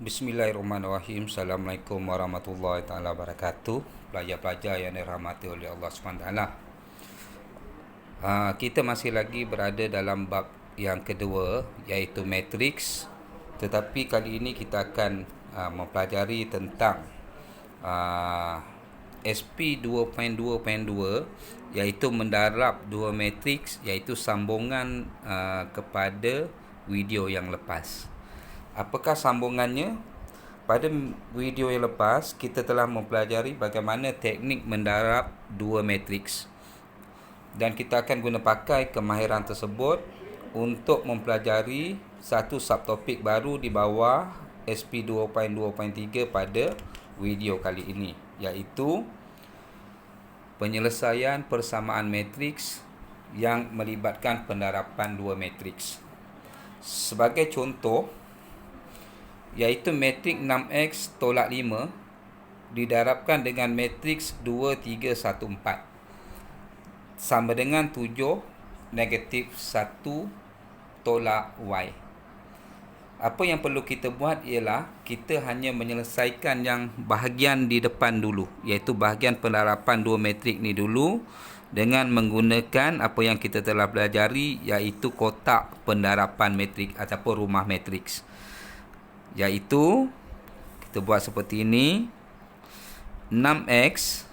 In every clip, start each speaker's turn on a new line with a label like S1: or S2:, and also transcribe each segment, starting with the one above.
S1: Bismillahirrahmanirrahim. Assalamualaikum warahmatullahi taala wabarakatuh. Pelajar-pelajar yang dirahmati oleh Allah SWT. Kita masih lagi berada dalam bab yang kedua, iaitu matriks. Tetapi kali ini kita akan mempelajari tentang SP 2.2.2, iaitu mendarab dua matriks, iaitu sambungan kepada video yang lepas. Apakah sambungannya? Pada video yang lepas, kita telah mempelajari bagaimana teknik mendarab dua matriks. Dan kita akan guna pakai kemahiran tersebut untuk mempelajari satu subtopik baru di bawah SP 2.2.3 pada video kali ini, iaitu penyelesaian persamaan matriks yang melibatkan pendarapan dua matriks. Sebagai contoh, iaitu matriks 6x tolak 5 didarabkan dengan matriks 2, 3, 1, 4 sama dengan 7 negatif 1 tolak y. Apa yang perlu kita buat ialah kita hanya menyelesaikan yang bahagian di depan dulu, iaitu bahagian pendarapan dua matriks ni dulu dengan menggunakan apa yang kita telah pelajari, iaitu kotak pendarapan matriks ataupun rumah matriks. Iaitu kita buat seperti ini, 6x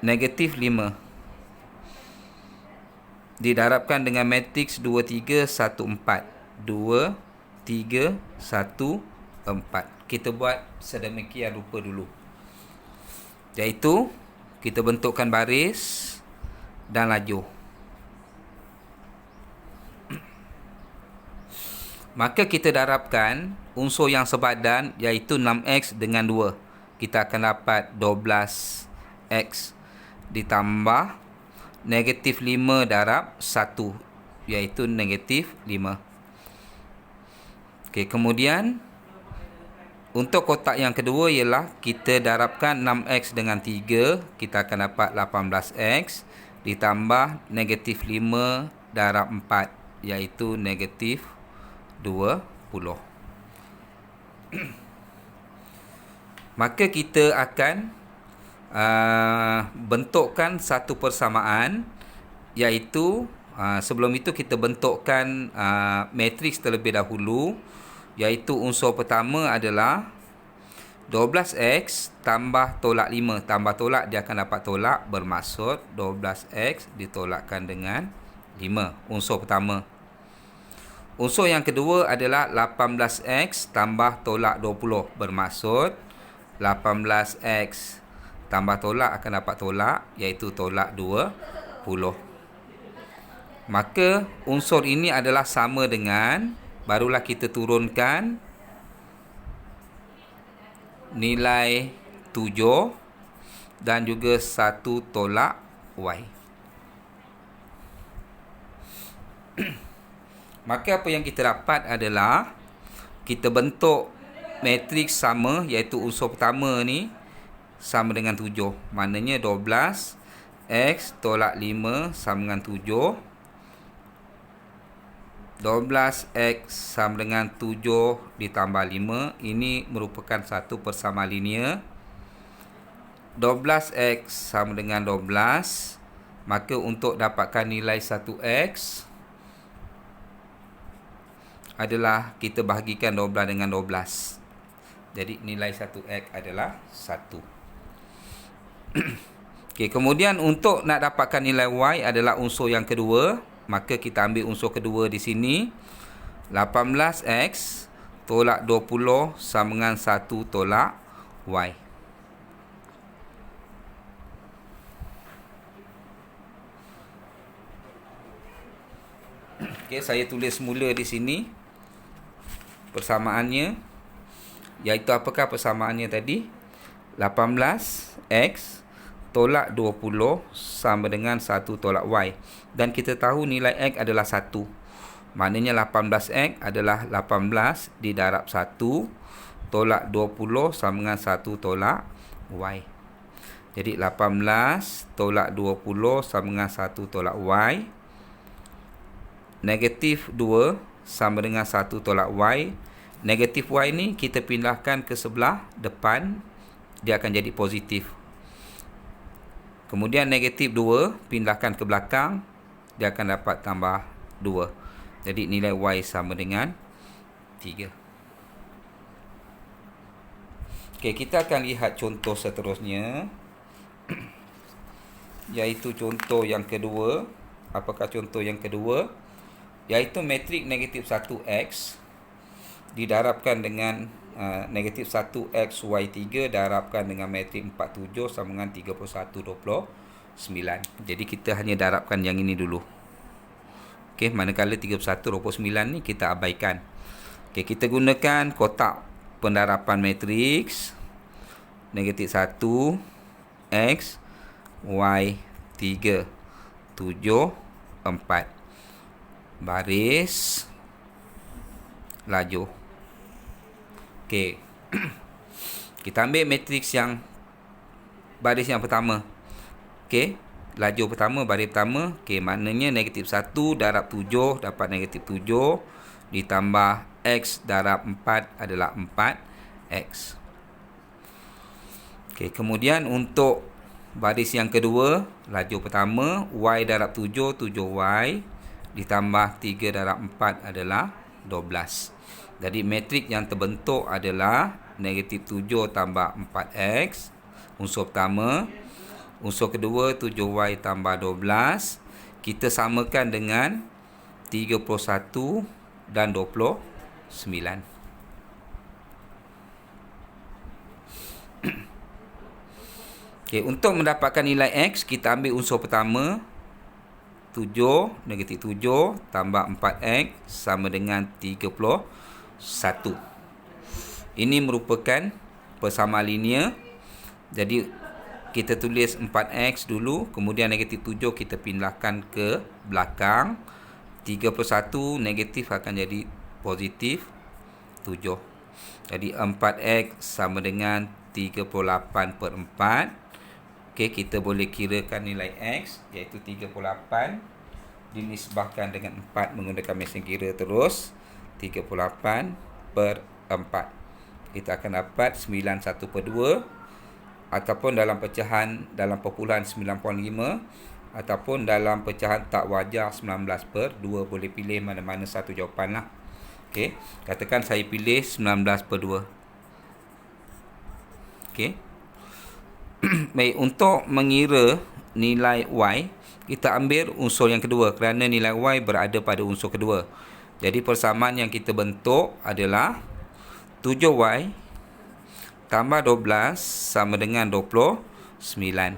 S1: negatif 5 didarabkan dengan matriks 2, 3, 1, 4. 2, 3, 1, 4. Kita buat sedemikian rupa dulu. Iaitu kita bentukkan baris dan lajur. Maka kita darabkan unsur yang sepadan, iaitu 6x dengan 2. Kita akan dapat 12x ditambah negatif 5 darab 1, iaitu negatif 5. Okey, kemudian untuk kotak yang kedua ialah kita darabkan 6x dengan 3. Kita akan dapat 18x ditambah negatif 5 darab 4, iaitu negatif 20. Maka kita akan bentukkan satu persamaan, iaitu sebelum itu kita bentukkan matriks terlebih dahulu, iaitu unsur pertama adalah 12x tambah tolak 5. Tambah tolak dia akan dapat tolak, bermaksud 12x ditolakkan dengan 5. Unsur pertama. Unsur yang kedua adalah 18x tambah tolak 20. Bermaksud 18x tambah tolak akan dapat tolak, iaitu tolak 20. Maka unsur ini adalah sama dengan, barulah kita turunkan nilai 7 dan juga 1 tolak y. Maka apa yang kita dapat adalah kita bentuk matriks sama, iaitu unsur pertama ni sama dengan 7. Maknanya 12x tolak 5 sama dengan 7. 12x sama dengan 7 ditambah 5. Ini merupakan satu persamaan linear. 12x sama dengan 12. Maka untuk dapatkan nilai 1x adalah kita bahagikan 12 dengan 12. Jadi nilai 1x adalah 1. Okey, kemudian untuk nak dapatkan nilai y adalah unsur yang kedua. Maka kita ambil unsur kedua di sini. 18x tolak 20 sama dengan 1 tolak y. Okey, saya tulis semula di sini persamaannya, iaitu apakah persamaannya tadi? 18x tolak 20 sama dengan 1 tolak y. Dan kita tahu nilai x adalah 1. Maknanya 18x adalah 18 didarab 1 tolak 20 sama dengan 1 tolak y. Jadi 18 tolak 20 sama dengan 1 tolak y. Negatif 2 sama dengan 1 tolak y. negatif Y ni kita pindahkan ke sebelah depan, dia akan jadi positif. Kemudian negatif 2 pindahkan ke belakang, dia akan dapat tambah 2. Jadi nilai Y sama dengan 3. Okey, kita akan lihat contoh seterusnya, iaitu contoh yang kedua. Apakah contoh yang kedua? Iaitu matrik negatif 1x didarabkan dengan negatif 1x y3 darabkan dengan matrik 47 sama dengan 31, 29. Jadi kita hanya darabkan yang ini dulu. Okey, manakala 31, 29 ni kita abaikan. Okey, kita gunakan kotak pendarapan matriks negatif 1 x y3 7 4 baris laju. Okey. Kita ambil matriks yang baris yang pertama. Okey, laju pertama, baris pertama. Okey, maknanya negatif 1 darab 7 dapat negatif 7 ditambah x darab 4 adalah 4x. Okey, kemudian untuk baris yang kedua, laju pertama, y darab 7, 7y ditambah 3 darab 4 adalah 12. Jadi matrik yang terbentuk adalah negatif 7 tambah 4x, unsur pertama. Unsur kedua 7y tambah 12. Kita samakan dengan 31 dan 29. Okay, untuk mendapatkan nilai x, kita ambil unsur pertama 7, negatif 7 tambah 4x sama dengan 31. Ini merupakan persamaan linear. Jadi kita tulis 4x dulu, kemudian negatif 7 kita pindahkan ke belakang. 31 negatif akan jadi positif 7. Jadi 4x sama dengan 38/4. Okey, kita boleh kirakan nilai x, iaitu 38 dinisbahkan dengan 4 menggunakan mesin kira terus. 38/4. Kita akan dapat 91/2, ataupun dalam pecahan dalam perpuluhan 9.5, ataupun dalam pecahan tak wajar 19/2. Boleh pilih mana-mana satu jawapan lah. Okey, katakan saya pilih 19/2. Okey. Baik, untuk mengira nilai y, kita ambil unsur yang kedua kerana nilai y berada pada unsur kedua. Jadi persamaan yang kita bentuk adalah 7y tambah 12 sama dengan 29.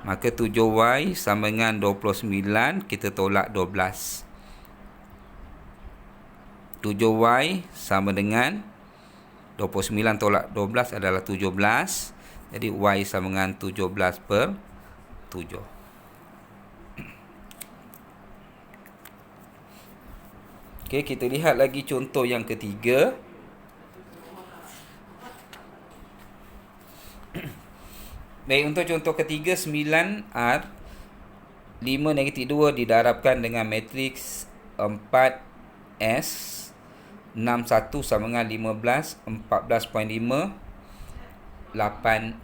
S1: Maka 7y sama dengan 29, kita tolak 12. 7y sama dengan 29 tolak 12 adalah 17. Jadi y sama dengan 17/7. Okey, kita lihat lagi contoh yang ketiga. Baik, untuk contoh ketiga, 9R 5 negatif 2 didarabkan dengan matriks 4S 61 sama dengan 15, 14.5, 88.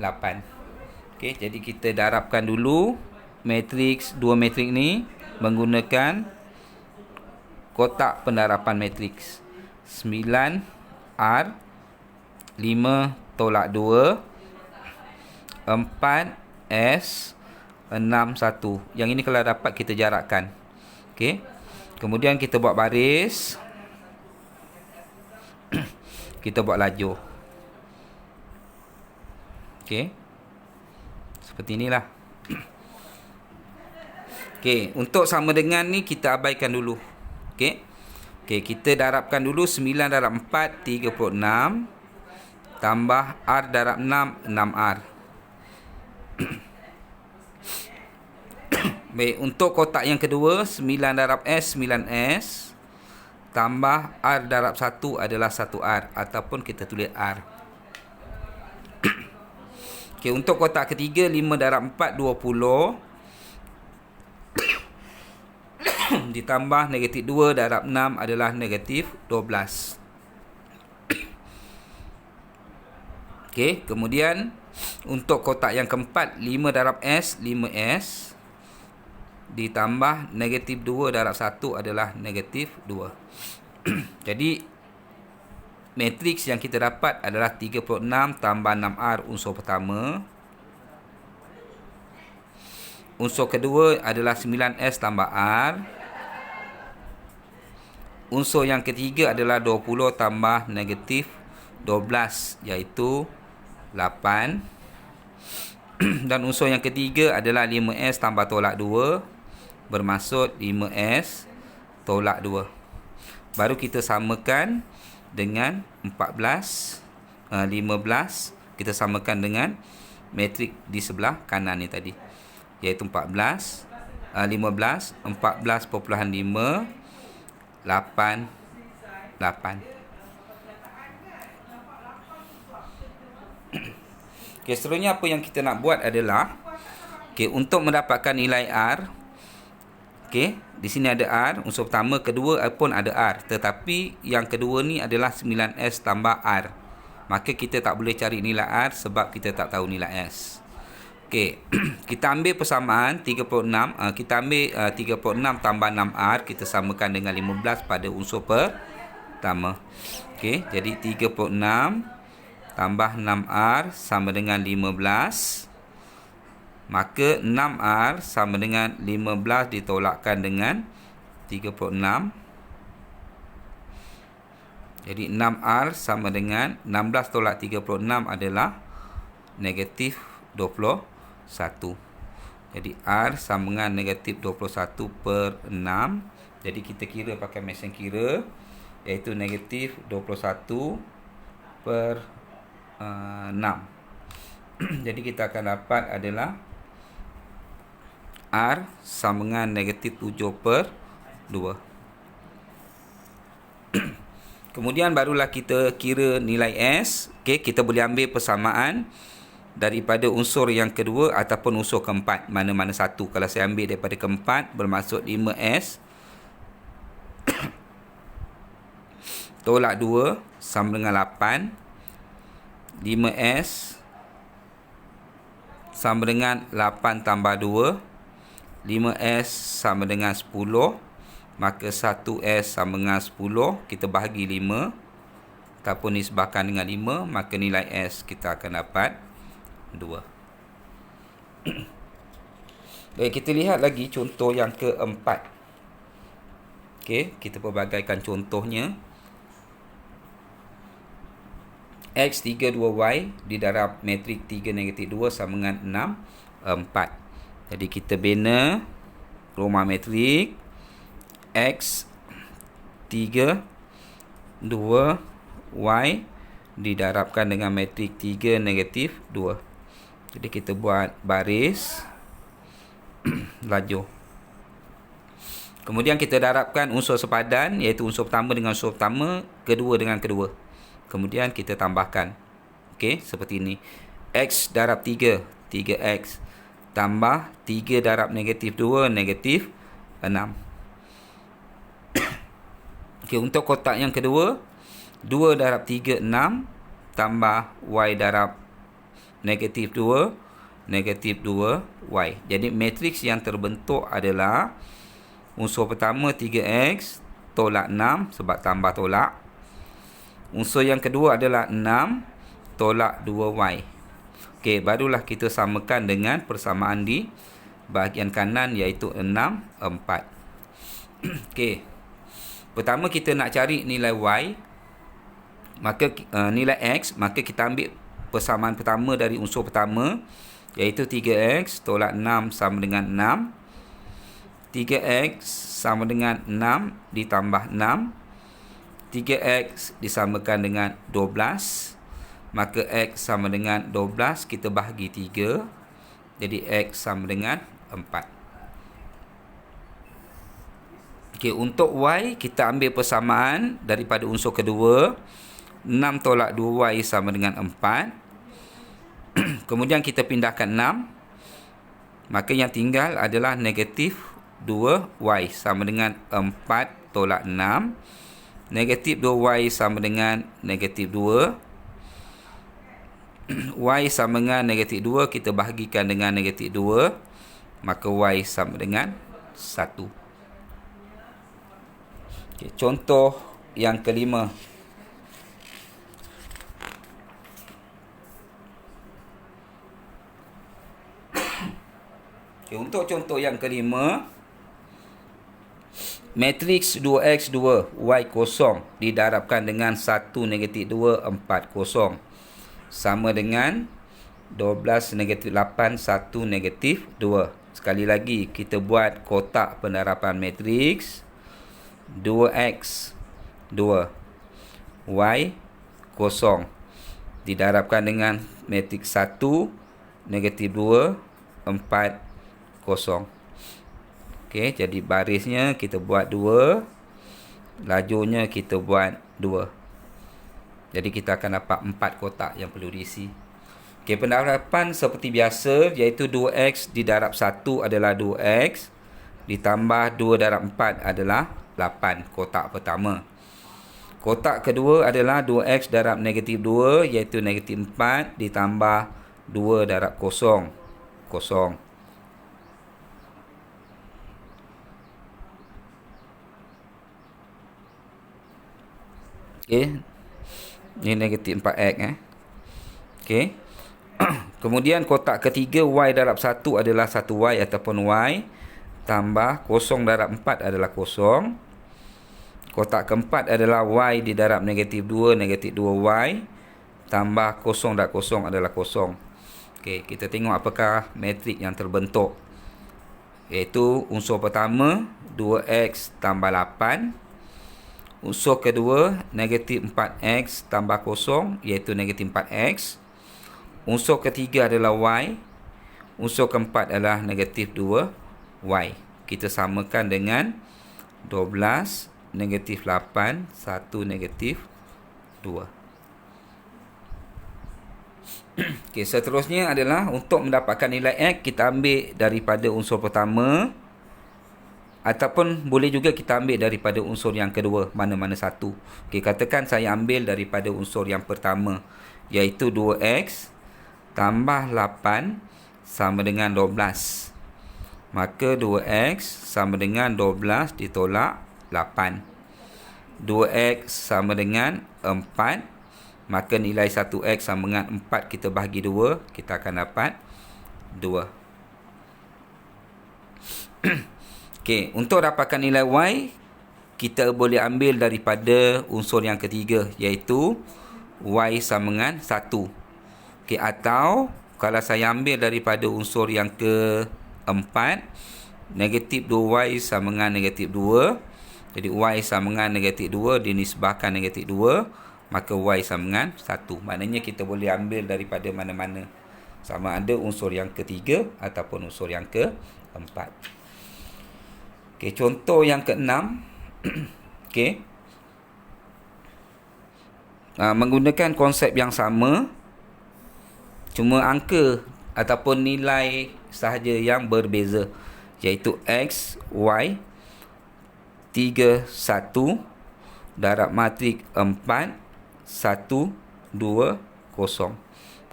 S1: Okey, jadi kita darabkan dulu matriks, dua matriks ni menggunakan kotak pendarapan matriks. 9R 5 tolak 2 4S 61. Yang ini kalau dapat kita jarakkan. Okey. Kemudian kita buat baris. Kita buat laju. Okey. Seperti inilah. Okey, untuk sama dengan ni kita abaikan dulu. Okey. Okey, kita darabkan dulu 9 darab 4 36 tambah R darab 6 6R. Baik, untuk kotak yang kedua 9 darab S 9S tambah R darab 1 adalah 1R, ataupun kita tulis R. Okey, untuk kotak ketiga 5 darab 4 20 ditambah negatif 2 darab 6 adalah negatif 12. Okey, kemudian untuk kotak yang keempat, 5 darab S, 5S ditambah negatif 2 darab 1 adalah negatif 2. Jadi matriks yang kita dapat adalah 36 tambah 6R unsur pertama. Unsur kedua adalah 9S tambah R. Unsur yang ketiga adalah 20 tambah negatif 12, iaitu 8. Dan unsur yang ketiga adalah 5S tambah tolak 2, bermaksud 5S tolak 2. Baru kita samakan dengan 14, 15. Kita samakan dengan matrik di sebelah kanan ni tadi, iaitu 15, 14,5, 8, 8. Okay, seterusnya apa yang kita nak buat adalah, okay, untuk mendapatkan nilai R, okay, di sini ada R, unsur pertama, kedua pun ada R. Tetapi yang kedua ni adalah 9S tambah R. Maka kita tak boleh cari nilai R sebab kita tak tahu nilai S. Okay, kita ambil persamaan 36. Kita ambil 36 tambah 6R. Kita samakan dengan 15 pada unsur pertama. Okay, jadi 36 tambah 6R sama dengan 15. Maka 6R sama dengan 15 ditolakkan dengan 36. Jadi 6R sama dengan 16 tolak 36 adalah negatif 21. Jadi R sama dengan negatif 21 per 6. Jadi kita kira pakai mesin kira, iaitu negatif 21 per 6. Jadi kita akan dapat adalah R sama dengan negatif 7 per 2. Kemudian barulah kita kira nilai S. Okay, kita boleh ambil persamaan daripada unsur yang kedua ataupun unsur keempat, mana-mana satu. Kalau saya ambil daripada keempat, bermaksud 5S tolak 2 sama dengan 8. 5S sama dengan 8 tambah 2. 5S sama dengan 10. Maka 1S sama dengan 10. Kita bahagi 5 ataupun nisbahkan dengan 5. Maka nilai S kita akan dapat 2. Baik, kita lihat lagi contoh yang keempat. Okey, kita pelbagaikan contohnya. X 3 2Y didarab matrik 3 negatif 2 sama dengan 6 4. Jadi kita bina rumah matrik X 3 2Y didarabkan dengan matrik 3 negatif 2. Jadi kita buat baris lajur. Kemudian kita darabkan unsur sepadan, iaitu unsur pertama dengan unsur pertama, kedua dengan kedua. Kemudian kita tambahkan. Okey, seperti ini. X darab 3, 3X. Tambah 3 darab negatif 2, negatif 6. Okey, untuk kotak yang kedua, 2 darab 3, 6. Tambah Y darab negatif 2, negatif 2Y. Jadi matriks yang terbentuk adalah unsur pertama 3X tolak 6 sebab tambah tolak. Unsur yang kedua adalah 6 tolak 2Y. Okey, barulah kita samakan dengan persamaan di bahagian kanan, iaitu 6 4. Okey. Pertama kita nak cari nilai Y, maka nilai X, maka kita ambil persamaan pertama dari unsur pertama, iaitu 3X tolak 6 sama dengan 6. 3X sama dengan 6 ditambah 6. 3X disamakan dengan 12. Maka X sama dengan 12, kita bahagi 3. Jadi X sama dengan 4. Okey, untuk Y kita ambil persamaan daripada unsur kedua. 6 tolak 2Y sama dengan 4. Kemudian kita pindahkan 6. Maka yang tinggal adalah negatif 2Y sama dengan 4 tolak 6. Negatif 2Y sama dengan negatif 2. Y sama dengan negatif 2, kita bahagikan dengan negatif 2, maka Y sama dengan 1. Okay, contoh yang kelima. Okay, untuk contoh yang kelima, matriks 2x2 y kosong didarabkan dengan 1 negatif 2 4 kosong sama dengan 12 negatif 8 1 negatif 2. Sekali lagi kita buat kotak penerapan matriks 2x 2 y kosong didarabkan dengan matriks 1 negatif 2 4 kosong. Okey, jadi barisnya kita buat 2, lajurnya kita buat 2. Jadi kita akan dapat 4 kotak yang perlu diisi. Okey, penerapan seperti biasa, iaitu 2x didarab 1 adalah 2x, ditambah 2 darab 4 adalah 8, kotak pertama. Kotak kedua adalah 2x darab negatif 2, iaitu negatif 4, ditambah 2 darab kosong, kosong. Okey, ini negatif 4x. Okey. Kemudian kotak ketiga, y darab 1 adalah 1y ataupun y, tambah kosong darab 4 adalah kosong. Kotak keempat adalah y didarab negatif 2, negatif 2y, tambah kosong darab kosong adalah kosong. Okey, kita tengok apakah matrik yang terbentuk. Iaitu unsur pertama 2x tambah 8. Unsur kedua negatif 4x tambah kosong, iaitu negatif 4x. Unsur ketiga adalah y. Unsur keempat adalah negatif 2y. Kita samakan dengan 12 negatif 8 1 negatif 2. Okey, seterusnya adalah untuk mendapatkan nilai x, kita ambil daripada unsur pertama, ataupun boleh juga kita ambil daripada unsur yang kedua, mana-mana satu. Okey, katakan saya ambil daripada unsur yang pertama, iaitu 2x tambah 8 sama dengan 12. Maka 2x sama dengan 12 ditolak 8. 2x sama dengan 4. Maka nilai 1x sama dengan 4 kita bahagi 2, kita akan dapat 2. Okey, untuk dapatkan nilai y, kita boleh ambil daripada unsur yang ketiga, iaitu y sama dengan 1. Okey, atau kalau saya ambil daripada unsur yang keempat, negatif 2y sama dengan negatif 2. Jadi y sama dengan negatif 2 dinisbahkan negatif 2, maka y sama dengan 1. Maknanya kita boleh ambil daripada mana-mana, sama ada unsur yang ketiga ataupun unsur yang keempat. Okey, contoh yang keenam. Okey. Menggunakan konsep yang sama, cuma angka ataupun nilai sahaja yang berbeza, iaitu x, y, 3, 1 darab matrik 4, 1, 2, 0.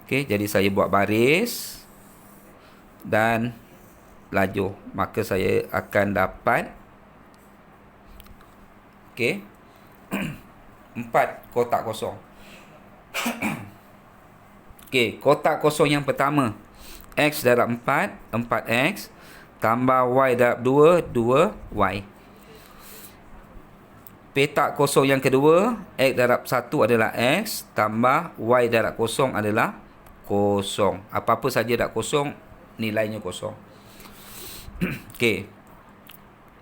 S1: Okey, jadi saya buat baris dan lajur, maka saya akan dapat okey 4 kotak kosong. Okey, kotak kosong yang pertama, x darab 4, 4x, tambah y darab 2, 2y. Petak kosong yang kedua, x darab 1 adalah x, tambah y darab kosong adalah kosong. Apa-apa saja darab kosong, nilainya kosong. Okey.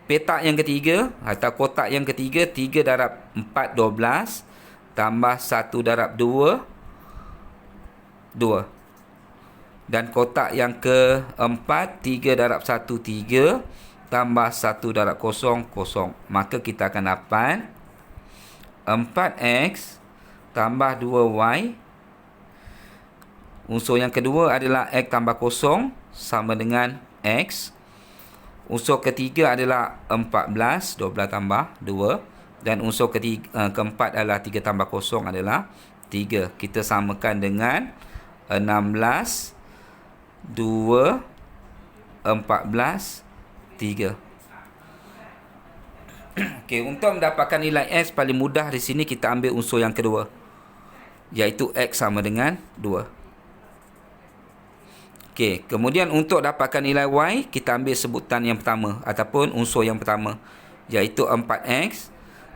S1: Petak yang ketiga atau kotak yang ketiga, 3 darab 4 12 tambah 1 darab 2 2. Dan kotak yang keempat, 3 darab 1 3 tambah 1 darab 0 0. Maka kita akan dapat 4x tambah 2y. Unsur yang kedua adalah x tambah 0 sama dengan x. Unsur ketiga adalah 14, 12 tambah 2. Dan unsur keempat adalah 3 tambah 0 adalah 3. Kita samakan dengan 16, 2, 14, 3. Okey, untuk mendapatkan nilai X paling mudah di sini kita ambil unsur yang kedua, iaitu X sama dengan 2. Okey, kemudian untuk dapatkan nilai Y, kita ambil sebutan yang pertama ataupun unsur yang pertama, iaitu 4X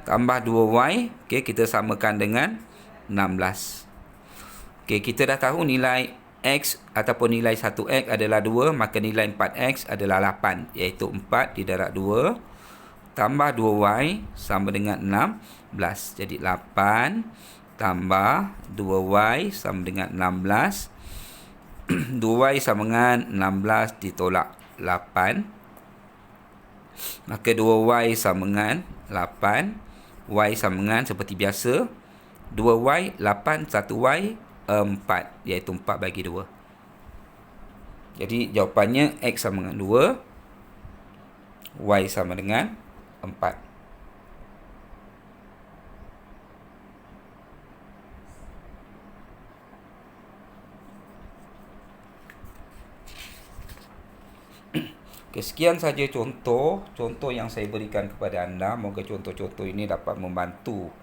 S1: tambah 2Y. Okey, kita samakan dengan 16. Okey, kita dah tahu nilai X ataupun nilai 1X adalah 2, maka nilai 4X adalah 8, iaitu 4 didarab 2 tambah 2Y sama dengan 16. Jadi 8 tambah 2Y sama dengan 16. 2Y sama dengan 16 ditolak 8. Maka 2Y sama dengan 8. Y sama dengan seperti biasa 2Y, 8, 1Y, 4. Iaitu 4 bagi 2. Jadi jawapannya X sama dengan 2. Y sama dengan 4. Okay, sekian saja contoh yang saya berikan kepada anda. Moga contoh-contoh ini dapat membantu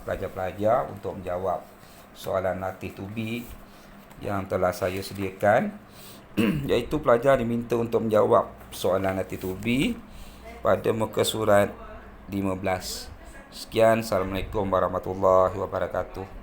S1: pelajar-pelajar untuk menjawab soalan latih to be yang telah saya sediakan. Iaitu pelajar diminta untuk menjawab soalan latih to be pada muka surat 15. Sekian, Assalamualaikum warahmatullahi wabarakatuh.